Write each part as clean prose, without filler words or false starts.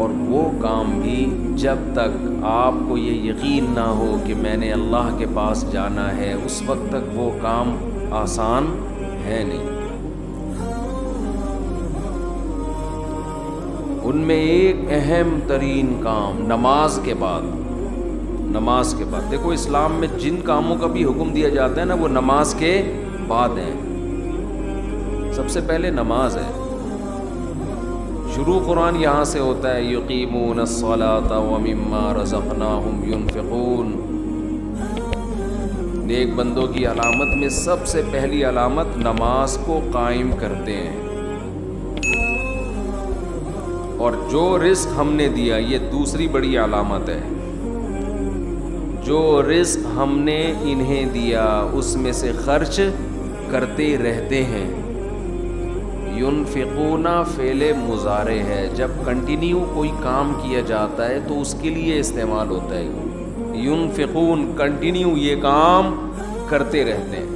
اور وہ کام بھی جب تک آپ کو یہ یقین نہ ہو کہ میں نے اللہ کے پاس جانا ہے، اس وقت تک وہ کام آسان ہے نہیں۔ ان میں ایک اہم ترین کام نماز کے بعد، دیکھو اسلام میں جن کاموں کا بھی حکم دیا جاتا ہے نا، وہ نماز کے بعد ہیں۔ سب سے پہلے نماز ہے، شروع قرآن یہاں سے ہوتا ہے، یقیمون الصلاۃ ومما رزقناہم ینفقون۔ نیک بندوں کی علامت میں سب سے پہلی علامت نماز کو قائم کرتے ہیں، اور جو رزق ہم نے دیا یہ دوسری بڑی علامت ہے، جو رزق ہم نے انہیں دیا اس میں سے خرچ کرتے رہتے ہیں۔ ینفقون فعل مضارع ہے، جب کنٹینیو کوئی کام کیا جاتا ہے تو اس کے لیے استعمال ہوتا ہے۔ ینفقون کنٹینیو یہ کام کرتے رہتے ہیں۔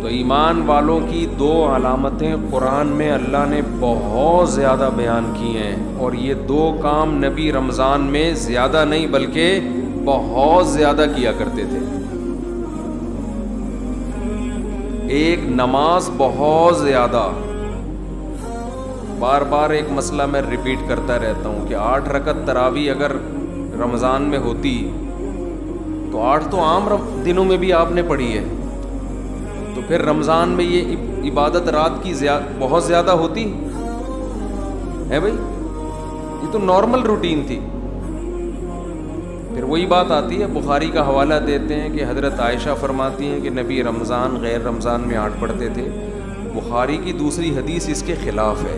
تو ایمان والوں کی دو علامتیں قرآن میں اللہ نے بہت زیادہ بیان کی ہیں، اور یہ دو کام نبی رمضان میں زیادہ نہیں بلکہ بہت زیادہ کیا کرتے تھے۔ ایک نماز بہت زیادہ، بار بار ایک مسئلہ میں ریپیٹ کرتا رہتا ہوں کہ 8 رکعت تراویح اگر رمضان میں ہوتی تو 8 تو عام دنوں میں بھی آپ نے پڑھی ہے، تو پھر رمضان میں یہ عبادت رات کی بہت زیادہ ہوتی ہے بھائی، یہ تو نارمل روٹین تھی۔ پھر وہی بات آتی ہے، بخاری کا حوالہ دیتے ہیں کہ حضرت عائشہ فرماتی ہیں کہ نبی رمضان غیر رمضان میں 8 پڑھتے تھے۔ بخاری کی دوسری حدیث اس کے خلاف ہے،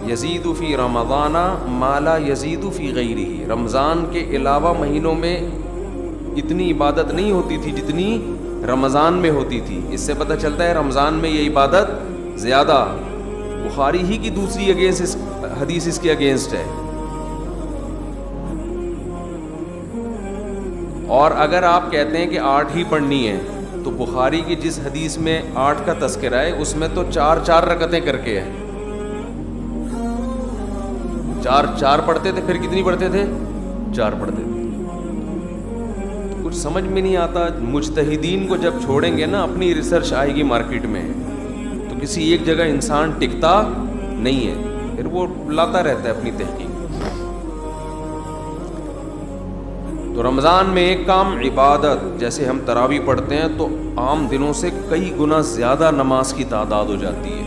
یزید فی رمضان ما لا یزید فی غیرہ، رمضان کے علاوہ مہینوں میں اتنی عبادت نہیں ہوتی تھی جتنی رمضان میں ہوتی تھی۔ اس سے پتہ چلتا ہے رمضان میں یہ عبادت زیادہ۔ بخاری ہی کی دوسری حدیث اس کے اگینسٹ ہے۔ اور اگر آپ کہتے ہیں کہ 8 ہی پڑھنی ہے تو بخاری کی جس حدیث میں 8 کا تذکرہ ہے اس میں تو 4 رکعتیں کر کے ہے، 4 پڑھتے تھے، پھر کتنی پڑھتے تھے؟ 4 پڑھتے تھے۔ کچھ سمجھ میں نہیں آتا۔ مجتہدین کو جب چھوڑیں گے نا، اپنی ریسرچ آئے گی مارکیٹ میں، تو کسی ایک جگہ انسان ٹکتا نہیں ہے، پھر وہ لاتا رہتا ہے اپنی تحقیق۔ تو رمضان میں ایک کام عبادت، جیسے ہم تراویح پڑھتے ہیں تو عام دنوں سے کئی گنا زیادہ نماز کی تعداد ہو جاتی ہے۔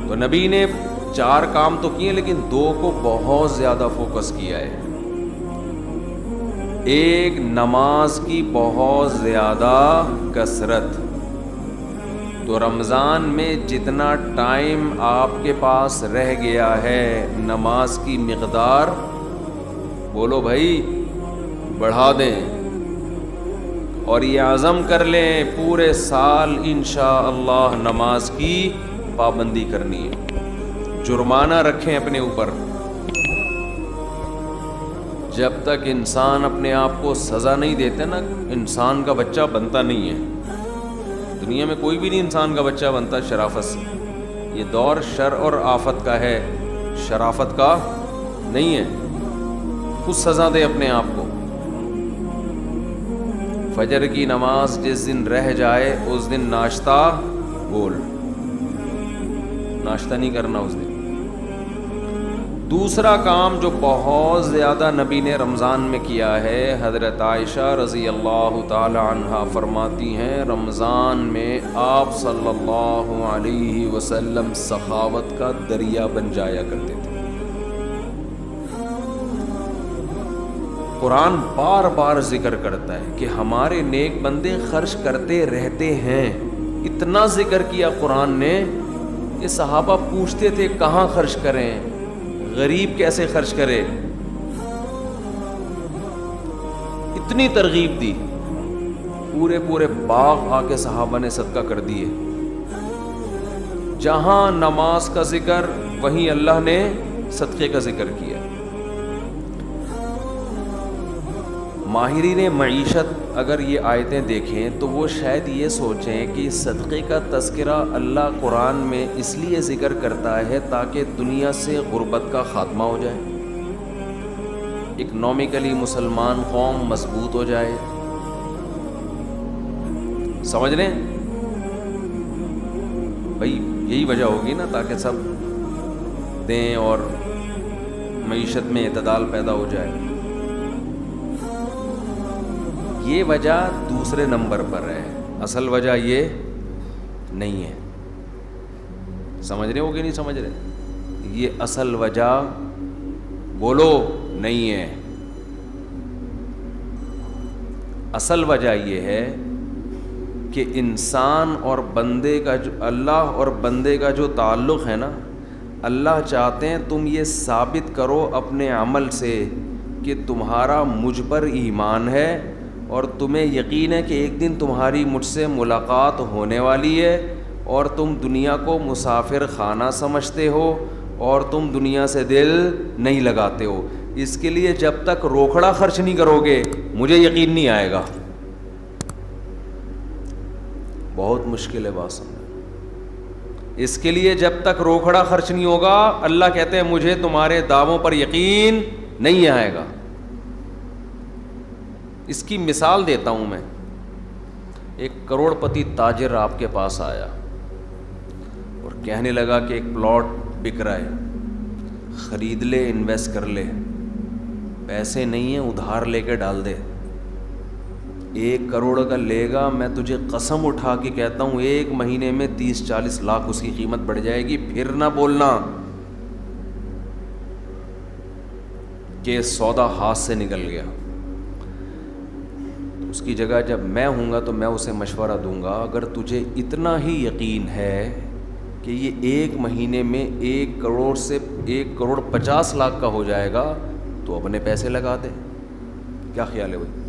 تو نبی نے 4 کام تو کیے لیکن 2 کو بہت زیادہ فوکس کیا ہے۔ ایک نماز کی بہت زیادہ کثرت، تو رمضان میں جتنا ٹائم آپ کے پاس رہ گیا ہے نماز کی مقدار، بولو بھائی بڑھا دیں، اور یہ عزم کر لیں پورے سال انشاءاللہ نماز کی پابندی کرنی ہے۔ جرمانہ رکھیں اپنے اوپر، جب تک انسان اپنے آپ کو سزا نہیں دیتے نا، انسان کا بچہ بنتا نہیں ہے۔ دنیا میں کوئی بھی نہیں انسان کا بچہ بنتا شرافت سے۔ یہ دور شر اور آفت کا ہے، شرافت کا نہیں ہے۔ خود سزا دے اپنے آپ کو۔ فجر کی نماز جس دن رہ جائے اس دن ناشتہ بول، ناشتہ نہیں کرنا اس دن۔ دوسرا کام جو بہت زیادہ نبی نے رمضان میں کیا ہے، حضرت عائشہ رضی اللہ تعالی عنہا فرماتی ہیں رمضان میں آپ صلی اللہ علیہ وسلم سخاوت کا دریا بن جایا کرتے تھے۔ قرآن بار بار ذکر کرتا ہے کہ ہمارے نیک بندے خرچ کرتے رہتے ہیں۔ اتنا ذکر کیا قرآن نے کہ صحابہ پوچھتے تھے کہاں خرچ کریں، غریب کیسے خرچ کرے، اتنی ترغیب دی، پورے باغ آ کے صحابہ نے صدقہ کر دیے۔ جہاں نماز کا ذکر وہیں اللہ نے صدقے کا ذکر کیا۔ ماہرین معیشت اگر یہ آیتیں دیکھیں تو وہ شاید یہ سوچیں کہ صدقے کا تذکرہ اللہ قرآن میں اس لیے ذکر کرتا ہے تاکہ دنیا سے غربت کا خاتمہ ہو جائے، اکنامکلی مسلمان قوم مضبوط ہو جائے. سمجھ رہے ہیں بھائی؟ یہی وجہ ہوگی نا، تاکہ سب دیں اور معیشت میں اعتدال پیدا ہو جائے. یہ وجہ دوسرے نمبر پر ہے، اصل وجہ یہ نہیں ہے. سمجھ رہے ہو کہ نہیں سمجھ رہے؟ یہ اصل وجہ بولو نہیں ہے. اصل وجہ یہ ہے کہ انسان اور بندے کا جو اللہ اور بندے کا جو تعلق ہے نا، اللہ چاہتے ہیں تم یہ ثابت کرو اپنے عمل سے کہ تمہارا مجھ پر ایمان ہے اور تمہیں یقین ہے کہ ایک دن تمہاری مجھ سے ملاقات ہونے والی ہے، اور تم دنیا کو مسافر خانہ سمجھتے ہو اور تم دنیا سے دل نہیں لگاتے ہو. اس کے لیے جب تک روکھڑا خرچ نہیں کرو گے مجھے یقین نہیں آئے گا. بہت مشکل ہے بات سمجھنا. اس کے لیے جب تک روکھڑا خرچ نہیں ہوگا، اللہ کہتے ہیں مجھے تمہارے دعووں پر یقین نہیں آئے گا. اس کی مثال دیتا ہوں میں. ایک کروڑ پتی تاجر آپ کے پاس آیا اور کہنے لگا کہ ایک پلاٹ بک رہا ہے، خرید لے، انویسٹ کر لے، پیسے نہیں ہیں ادھار لے کے ڈال دے. 1 کروڑ کا لے گا، میں تجھے قسم اٹھا کے کہتا ہوں 1 مہینے میں 30-40 لاکھ اس کی قیمت بڑھ جائے گی. پھر نہ بولنا کہ سودا ہاتھ سے نکل گیا. اس کی جگہ جب میں ہوں گا تو میں اسے مشورہ دوں گا، اگر تجھے اتنا ہی یقین ہے کہ یہ 1 مہینے میں 1 کروڑ سے 1 کروڑ 50 لاکھ کا ہو جائے گا تو اپنے پیسے لگا دے. کیا خیال ہے بھائی؟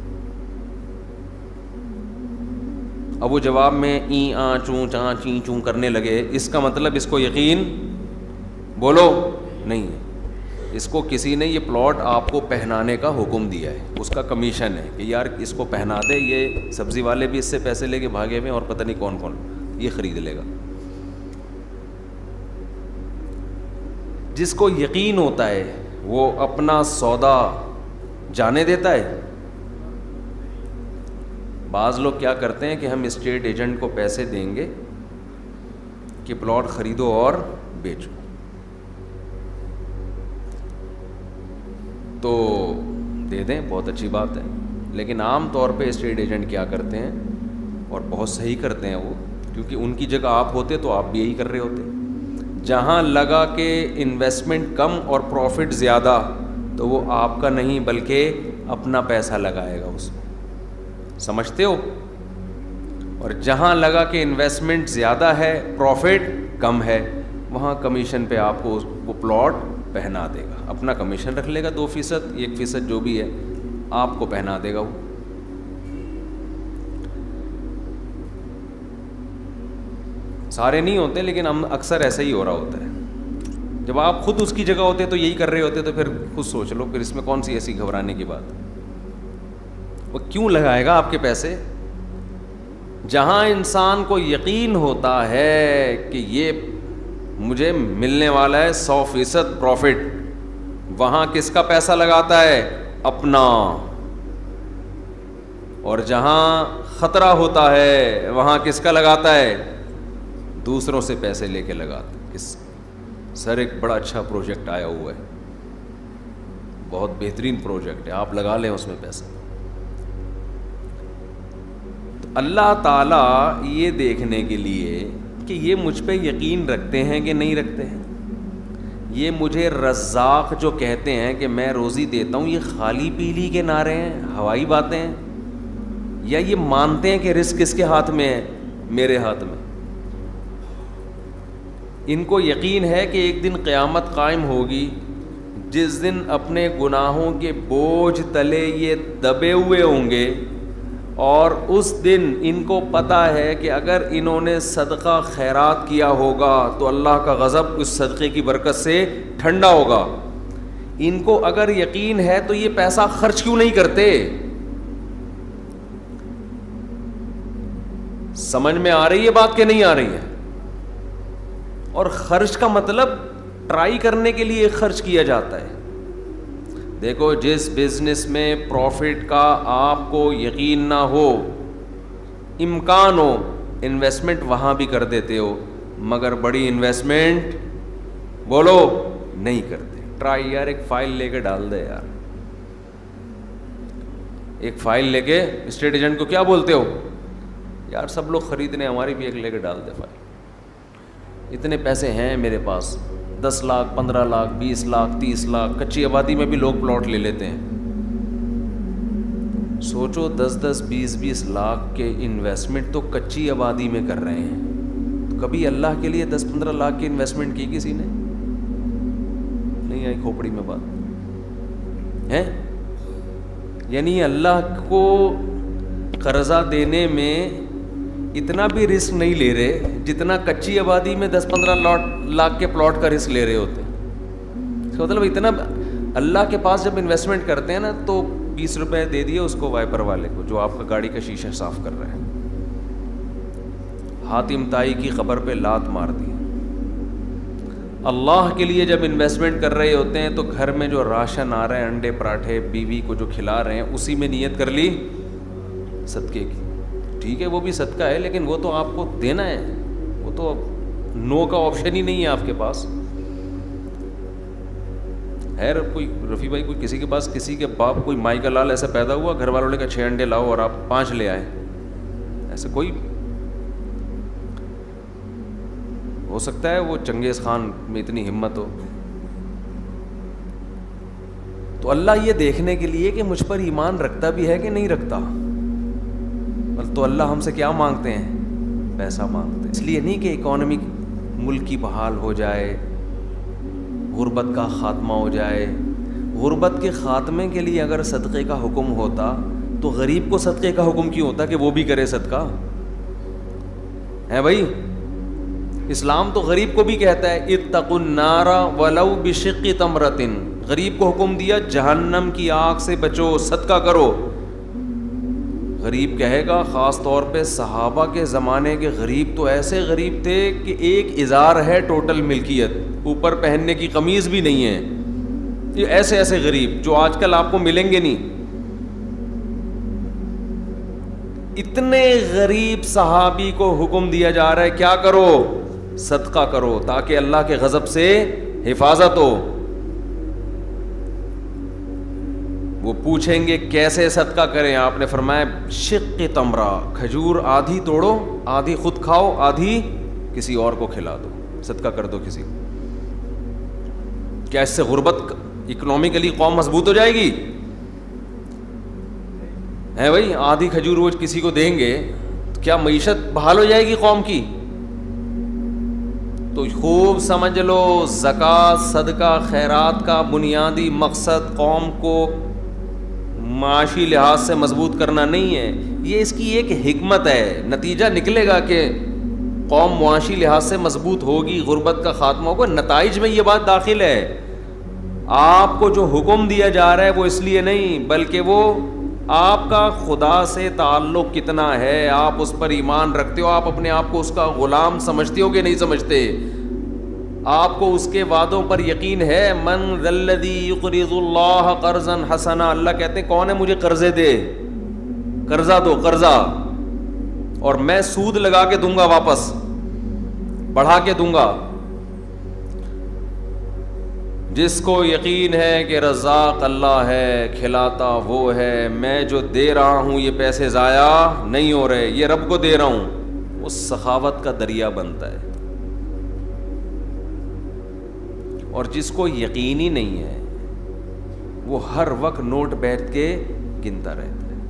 اب وہ جواب میں این آ چوں چاں چیں چوں کرنے لگے، اس کا مطلب اس کو یقین بولو نہیں ہے. اس کو کسی نے یہ پلاٹ آپ کو پہنانے کا حکم دیا ہے، اس کا کمیشن ہے کہ یار اس کو پہنا دے، یہ سبزی والے بھی اس سے پیسے لے کے بھاگے ہوئے اور پتہ نہیں کون کون یہ خرید لے گا. جس کو یقین ہوتا ہے وہ اپنا سودا جانے دیتا ہے. بعض لوگ کیا کرتے ہیں کہ ہم اسٹیٹ ایجنٹ کو پیسے دیں گے کہ پلاٹ خریدو اور بیچو، تو دے دیں، بہت اچھی بات ہے. لیکن عام طور پہ اسٹیٹ ایجنٹ کیا کرتے ہیں، اور بہت صحیح کرتے ہیں وہ، کیونکہ ان کی جگہ آپ ہوتے تو آپ بھی یہی کر رہے ہوتے. جہاں لگا کہ انویسٹمنٹ کم اور پروفٹ زیادہ تو وہ آپ کا نہیں بلکہ اپنا پیسہ لگائے گا اس میں. سمجھتے ہو؟ اور جہاں لگا کہ انویسٹمنٹ زیادہ ہے پروفٹ کم ہے، وہاں کمیشن پہ آپ کو وہ پلاٹ پہنا دے گا. اپنا کمیشن رکھ لے گا 2%، 1% جو بھی ہے آپ کو پہنا دے گا. وہ سارے نہیں ہوتے لیکن ہم اکثر ایسا ہی ہو رہا ہوتا ہے. جب آپ خود اس کی جگہ ہوتے تو یہی کر رہے ہوتے، تو پھر خود سوچ لو پھر اس میں کون سی ایسی گھبرانے کی بات. وہ کیوں لگائے گا آپ کے پیسے؟ جہاں انسان کو یقین ہوتا ہے کہ یہ مجھے ملنے والا ہے 100% پروفٹ، وہاں کس کا پیسہ لگاتا ہے؟ اپنا. اور جہاں خطرہ ہوتا ہے وہاں کس کا لگاتا ہے؟ دوسروں سے پیسے لے کے لگاتا ہے. سر ایک بڑا اچھا پروجیکٹ آیا ہوا ہے، بہت بہترین پروجیکٹ ہے، آپ لگا لیں اس میں پیسہ. تو اللہ تعالیٰ یہ دیکھنے کے لیے کہ یہ مجھ پہ یقین رکھتے ہیں کہ نہیں رکھتے ہیں، یہ مجھے رزاق جو کہتے ہیں کہ میں روزی دیتا ہوں، یہ خالی پیلی کے نعرے ہیں، ہوائی باتیں ہیں، یا یہ مانتے ہیں کہ رزق کس کے ہاتھ میں ہے؟ میرے ہاتھ میں. ان کو یقین ہے کہ ایک دن قیامت قائم ہوگی جس دن اپنے گناہوں کے بوجھ تلے یہ دبے ہوئے ہوں گے، اور اس دن ان کو پتہ ہے کہ اگر انہوں نے صدقہ خیرات کیا ہوگا تو اللہ کا غضب اس صدقے کی برکت سے ٹھنڈا ہوگا. ان کو اگر یقین ہے تو یہ پیسہ خرچ کیوں نہیں کرتے؟ سمجھ میں آ رہی ہے بات کہ نہیں آ رہی ہے؟ اور خرچ کا مطلب ٹرائی کرنے کے لیے خرچ کیا جاتا ہے. دیکھو جس بزنس میں پروفٹ کا آپ کو یقین نہ ہو, امکان ہو, انویسٹمنٹ وہاں بھی کر دیتے ہو, مگر بڑی انویسٹمنٹ بولو نہیں کرتے. ٹرائی یار, ایک فائل لے کے ڈال دے یار, ایک فائل لے کے اسٹیٹ ایجنٹ کو کیا بولتے ہو یار, سب لوگ خریدنے, ہماری بھی ایک لے کے ڈال دے فائل, اتنے پیسے ہیں میرے پاس, 10 لاکھ 15 لاکھ 20 لاکھ 30 لاکھ. کچی آبادی میں بھی لوگ پلاٹ لے لیتے ہیں. سوچو 10 20 لاکھ کے انویسٹمنٹ تو کچی آبادی میں کر رہے ہیں, تو کبھی اللہ کے لیے 10-15 لاکھ کی انویسٹمنٹ کی کسی نے؟ نہیں آئی کھوپڑی میں بات ہے. یعنی اللہ کو قرضہ دینے میں اتنا بھی رسک نہیں لے رہے جتنا کچی آبادی میں 10-15 لاکھ کے پلاٹ کا رسک لے رہے ہوتے ہیں. اس کا مطلب اتنا اللہ کے پاس جب انویسٹمنٹ کرتے ہیں نا, تو 20 روپے دے دیے اس کو وائپر والے کو جو آپ کا گاڑی کا شیشہ صاف کر رہا ہے, حاتم طائی کی قبر پہ لات مار دی. اللہ کے لیے جب انویسٹمنٹ کر رہے ہوتے ہیں تو گھر میں جو راشن آ رہا ہے, انڈے پراٹھے بیوی کو جو کھلا رہے ہیں, اسی میں نیت کر لی صدقے کی. ٹھیک ہے وہ بھی صدقہ ہے, لیکن وہ تو آپ کو دینا ہے, وہ تو نو کا آپشن ہی نہیں ہے آپ کے پاس. خیر کوئی رفیع بھائی, کوئی کسی کے پاس, کسی کے باپ کوئی مائی کا لال ایسا پیدا ہوا, گھر والوں نے کہا 6 انڈے لاؤ اور آپ 5 لے آئے, ایسے کوئی ہو سکتا ہے وہ چنگیز خان میں اتنی ہمت ہو. تو اللہ یہ دیکھنے کے لیے کہ مجھ پر ایمان رکھتا بھی ہے کہ نہیں رکھتا, تو اللہ ہم سے کیا مانگتے ہیں؟ پیسہ مانگتے ہیں. اس لیے نہیں کہ اکانومی ملک کی بحال ہو جائے, غربت کا خاتمہ ہو جائے. غربت کے خاتمے کے لیے اگر صدقے کا حکم ہوتا تو غریب کو صدقے کا حکم کیوں ہوتا کہ وہ بھی کرے صدقہ؟ ہے بھائی, اسلام تو غریب کو بھی کہتا ہے اتقوا النار ولو بشق تمرۃ. غریب کو حکم دیا جہنم کی آگ سے بچو, صدقہ کرو. غریب کہے گا, خاص طور پہ صحابہ کے زمانے کے غریب تو ایسے غریب تھے کہ ایک ازار ہے ٹوٹل ملکیت, اوپر پہننے کی قمیض بھی نہیں ہے. یہ ایسے ایسے غریب جو آج کل آپ کو ملیں گے نہیں. اتنے غریب صحابی کو حکم دیا جا رہا ہے کیا کرو؟ صدقہ کرو, تاکہ اللہ کے غضب سے حفاظت ہو. وہ پوچھیں گے کیسے صدقہ کریں؟ آپ نے فرمایا شق تمرہ, کھجور آدھی توڑو, آدھی خود کھاؤ, آدھی کسی اور کو کھلا دو, صدقہ کر دو کسی کو. کیا اس سے غربت اکنامکلی قوم مضبوط ہو جائے گی؟ ہے بھائی, آدھی کھجور وہ کسی کو دیں گے, کیا معیشت بحال ہو جائے گی قوم کی؟ تو خوب سمجھ لو, زکوٰۃ صدقہ خیرات کا بنیادی مقصد قوم کو معاشی لحاظ سے مضبوط کرنا نہیں ہے, یہ اس کی ایک حکمت ہے. نتیجہ نکلے گا کہ قوم معاشی لحاظ سے مضبوط ہوگی, غربت کا خاتمہ ہوگا. نتائج میں یہ بات داخل ہے. آپ کو جو حکم دیا جا رہا ہے وہ اس لیے نہیں, بلکہ وہ آپ کا خدا سے تعلق کتنا ہے, آپ اس پر ایمان رکھتے ہو, آپ اپنے آپ کو اس کا غلام سمجھتے ہو کہ نہیں سمجھتے, آپ کو اس کے وعدوں پر یقین ہے. من ذا الذی یقرض اللہ قرضا حسنا, اللہ کہتے ہیں کون ہے مجھے قرضے دے, قرضہ دو, قرضہ, اور میں سود لگا کے دوں گا, واپس بڑھا کے دوں گا. جس کو یقین ہے کہ رزاق اللہ ہے, کھلاتا وہ ہے, میں جو دے رہا ہوں یہ پیسے ضائع نہیں ہو رہے, یہ رب کو دے رہا ہوں, وہ سخاوت کا دریا بنتا ہے. اور جس کو یقین ہی نہیں ہے وہ ہر وقت نوٹ بیٹھ کے گنتا رہتا ہے,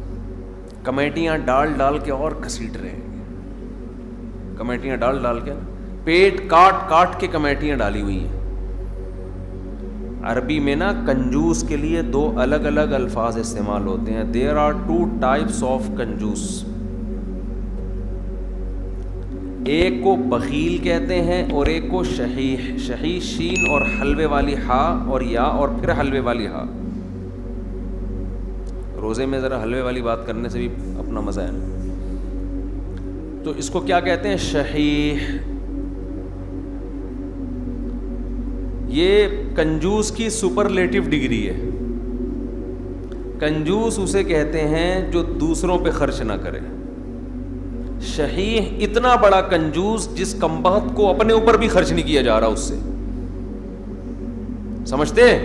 کمیٹیاں ڈال کے اور گھسیٹ رہے ہیں, کمیٹیاں ڈال کے پیٹ کاٹ کے کمیٹیاں ڈالی ہوئی ہیں. عربی میں نا کنجوس کے لیے 2 الگ الگ الفاظ استعمال ہوتے ہیں. دیر آر 2 types آف کنجوس. ایک کو بخیل کہتے ہیں اور ایک کو شحیح. شحیح شین اور حلوے والی ہا اور یا اور پھر حلوے والی ہا. روزے میں ذرا حلوے والی بات کرنے سے بھی اپنا مزہ ہے. تو اس کو کیا کہتے ہیں؟ شحیح. یہ کنجوس کی سپرلیٹو ڈگری ہے. کنجوس اسے کہتے ہیں جو دوسروں پہ خرچ نہ کرے. شحیح اتنا بڑا کنجوس جس کمبخت کو اپنے اوپر بھی خرچ نہیں کیا جا رہا اس سے. سمجھتے ہیں؟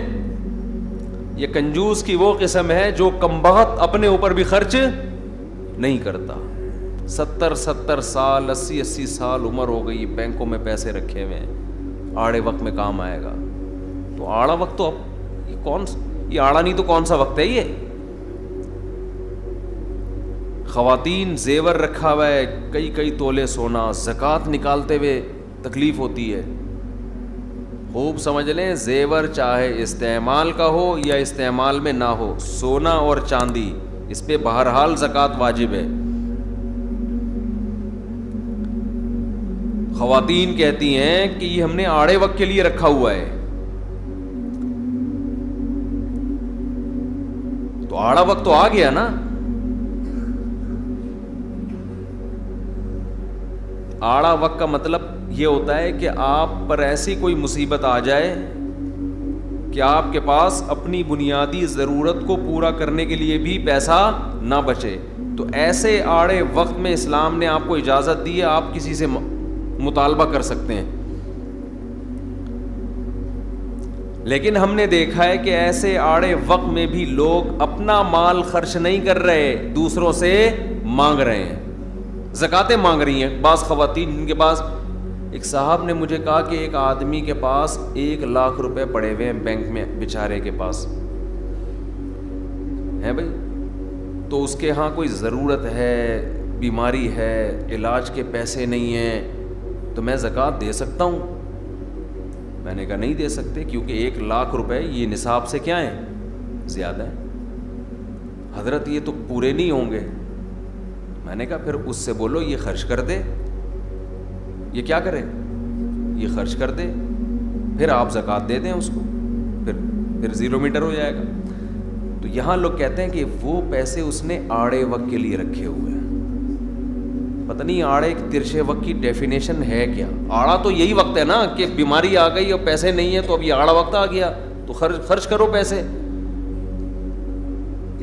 یہ کنجوس کی وہ قسم ہے جو کمبخت اپنے اوپر بھی خرچ نہیں کرتا. 70 سال 80 سال عمر ہو گئی, بینکوں میں پیسے رکھے ہوئے ہیں, آڑے وقت میں کام آئے گا. تو آڑا وقت تو اب یہ آڑا نہیں تو کون سا وقت ہے یہ؟ خواتین زیور رکھا ہوا ہے, کئی تولے سونا, زکوٰۃ نکالتے ہوئے تکلیف ہوتی ہے. خوب سمجھ لیں, زیور چاہے استعمال کا ہو یا استعمال میں نہ ہو, سونا اور چاندی اس پہ بہرحال زکوٰۃ واجب ہے. خواتین کہتی ہیں کہ یہ ہم نے آڑے وقت کے لیے رکھا ہوا ہے. تو آڑا وقت تو آ گیا نا. آڑا وقت کا مطلب یہ ہوتا ہے کہ آپ پر ایسی کوئی مصیبت آ جائے کہ آپ کے پاس اپنی بنیادی ضرورت کو پورا کرنے کے لیے بھی پیسہ نہ بچے. تو ایسے آڑے وقت میں اسلام نے آپ کو اجازت دی ہے, آپ کسی سے مطالبہ کر سکتے ہیں. لیکن ہم نے دیکھا ہے کہ ایسے آڑے وقت میں بھی لوگ اپنا مال خرچ نہیں کر رہے, دوسروں سے مانگ رہے ہیں, زکاتیں مانگ رہی ہیں. بعض خواتین جن کے پاس, ایک صاحب نے مجھے کہا کہ ایک آدمی کے پاس 1 لاکھ روپے پڑے ہوئے ہیں بینک میں, بیچارے کے پاس ہیں بھائی, تو اس کے ہاں کوئی ضرورت ہے, بیماری ہے, علاج کے پیسے نہیں ہیں, تو میں زکوٰۃ دے سکتا ہوں؟ میں نے کہا نہیں دے سکتے, کیونکہ 1 لاکھ روپے یہ نصاب سے کیا ہیں, زیادہ ہے. حضرت یہ تو پورے نہیں ہوں گے. میں نے کہا پھر اس سے بولو یہ خرچ کر دے. یہ کیا کرے؟ یہ خرچ کر دے, پھر آپ زکوٰۃ دے دیں اس کو, پھر 0 میٹر ہو جائے گا. تو یہاں لوگ کہتے ہیں کہ وہ پیسے اس نے آڑے وقت کے لیے رکھے ہوئے ہیں. پتہ نہیں آڑے ترچھے وقت کی ڈیفینیشن ہے کیا؟ آڑا تو یہی وقت ہے نا کہ بیماری آ گئی اور پیسے نہیں ہیں, تو اب یہ آڑا وقت آ گیا, تو خرچ کرو پیسے.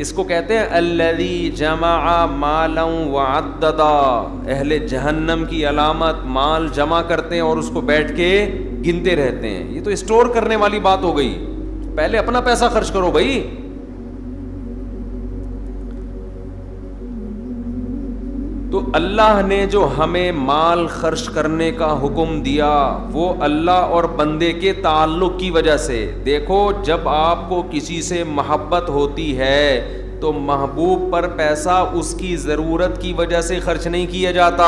اس کو کہتے ہیں الذی جمع مالا وعددا. اہل جہنم کی علامت مال جمع کرتے ہیں اور اس کو بیٹھ کے گنتے رہتے ہیں. یہ تو اسٹور کرنے والی بات ہو گئی. پہلے اپنا پیسہ خرچ کرو بھائی. تو اللہ نے جو ہمیں مال خرچ کرنے کا حکم دیا وہ اللہ اور بندے کے تعلق کی وجہ سے. دیکھو جب آپ کو کسی سے محبت ہوتی ہے تو محبوب پر پیسہ اس کی ضرورت کی وجہ سے خرچ نہیں کیا جاتا,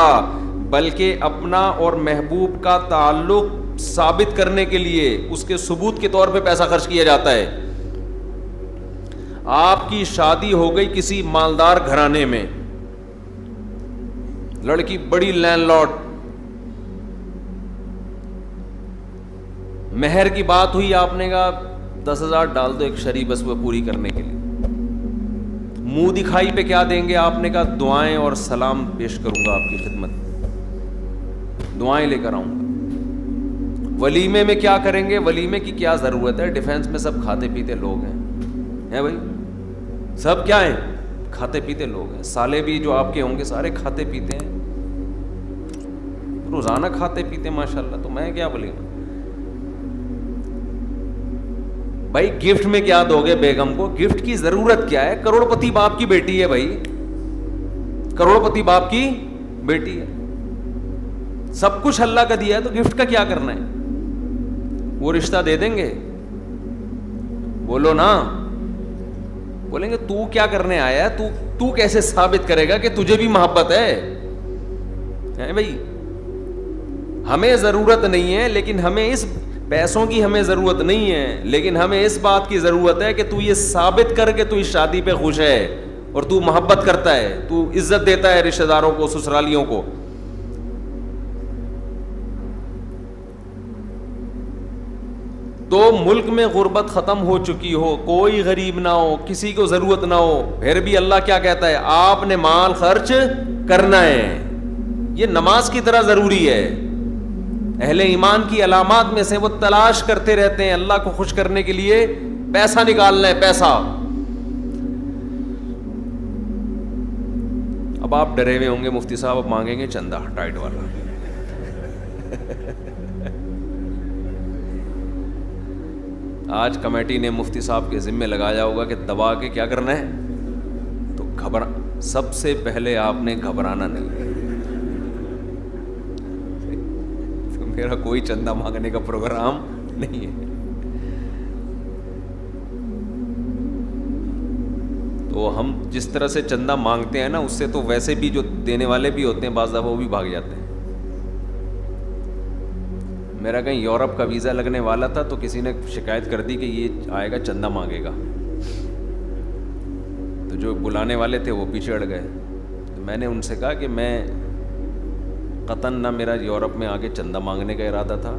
بلکہ اپنا اور محبوب کا تعلق ثابت کرنے کے لیے اس کے ثبوت کے طور پہ پیسہ خرچ کیا جاتا ہے. آپ کی شادی ہو گئی کسی مالدار گھرانے میں, لڑکی بڑی لینڈ لارڈ, مہر کی بات ہوئی, آپ نے کہا 10,000 ڈال دو ایک شریح بس وہ پوری کرنے کے لیے. منہ دکھائی پہ کیا دیں گے؟ آپ نے کہا دعائیں اور سلام پیش کروں گا آپ کی خدمت, دعائیں لے کر آؤں گا. ولیمے میں کیا کریں گے؟ ولیمے کی کیا ضرورت ہے؟ ڈیفینس میں سب کھاتے پیتے لوگ ہیں بھائی, سب کیا ہیں؟ کھاتے پیتے لوگ ہیں. سالے بھی جو آپ کے ہوں گے سارے کھاتے پیتے ہیں, روزانہ کھاتے پیتے ماشاءاللہ. تو میں کیا بولوں گا بھائی, گفٹ میں کیا دو گے بیگم کو؟ گفٹ کی ضرورت کیا ہے؟ کروڑ پتی باپ کی بیٹی ہے بھائی, کروڑ پتی باپ کی بیٹی ہے, سب کچھ اللہ کا دیا ہے, تو گفٹ کا کیا کرنا ہے؟ وہ رشتہ دے دیں گے؟ بولو نا. بولیں گے تو کیا کرنے آیا ہے, تو کیسے ثابت کرے گا کہ تجھے بھی محبت ہے بھائی. ہمیں ضرورت نہیں ہے, لیکن ہمیں اس پیسوں کی ہمیں ضرورت نہیں ہے, لیکن ہمیں اس بات کی ضرورت ہے کہ تو یہ ثابت کر کہ تو اس شادی پہ خوش ہے اور تو محبت کرتا ہے, تو عزت دیتا ہے رشتہ داروں کو, سسرالیوں کو. تو ملک میں غربت ختم ہو چکی ہو, کوئی غریب نہ ہو, کسی کو ضرورت نہ ہو, پھر بھی اللہ کیا کہتا ہے؟ آپ نے مال خرچ کرنا ہے. یہ نماز کی طرح ضروری ہے. اہل ایمان کی علامات میں سے وہ تلاش کرتے رہتے ہیں اللہ کو خوش کرنے کے لیے پیسہ نکالنا ہے, پیسہ. اب آپ ڈرے ہوئے ہوں گے مفتی صاحب اب مانگیں گے چندہ ٹائٹ والا. آج کمیٹی نے مفتی صاحب کے ذمے لگایا ہوگا کہ دبا کے کیا کرنا ہے, تو سب سے پہلے آپ نے گھبرانا نہیں. تو میرا کوئی چندہ مانگنے کا پروگرام نہیں ہے. تو ہم جس طرح سے چندہ مانگتے ہیں نا, اس سے تو ویسے بھی جو دینے والے بھی ہوتے ہیں بعض دفعہ وہ بھی بھاگ جاتے ہیں. میرا کہیں یورپ کا ویزا لگنے والا تھا تو کسی نے شکایت کر دی کہ یہ آئے گا چندہ مانگے گا, تو جو بلانے والے تھے وہ پیچھے اڑ گئے. تو میں نے ان سے کہا کہ میں قطعاً نہ میرا یورپ میں آگے چندہ مانگنے کا ارادہ تھا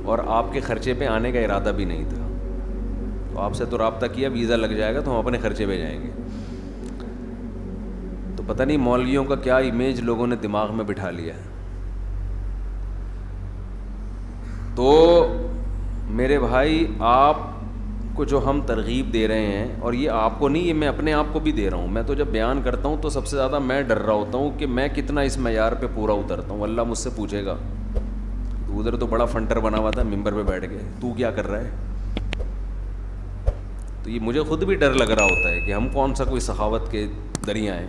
اور آپ کے خرچے پہ آنے کا ارادہ بھی نہیں تھا. تو آپ سے تو رابطہ کیا, ویزا لگ جائے گا تو ہم اپنے خرچے پہ جائیں گے. تو پتہ نہیں مولویوں کا کیا امیج لوگوں نے دماغ میں بٹھا لیا ہے. تو میرے بھائی آپ کو جو ہم ترغیب دے رہے ہیں, اور یہ آپ کو نہیں, یہ میں اپنے آپ کو بھی دے رہا ہوں. میں تو جب بیان کرتا ہوں تو سب سے زیادہ میں ڈر رہا ہوتا ہوں کہ میں کتنا اس معیار پہ پورا اترتا ہوں. اللہ مجھ سے پوچھے گا تو ادھر تو بڑا فنٹر بنا ہوا تھا ممبر پہ بیٹھ کے, تو کیا کر رہا ہے. تو یہ مجھے خود بھی ڈر لگ رہا ہوتا ہے کہ ہم کون سا کوئی سخاوت کے دریا ہیں.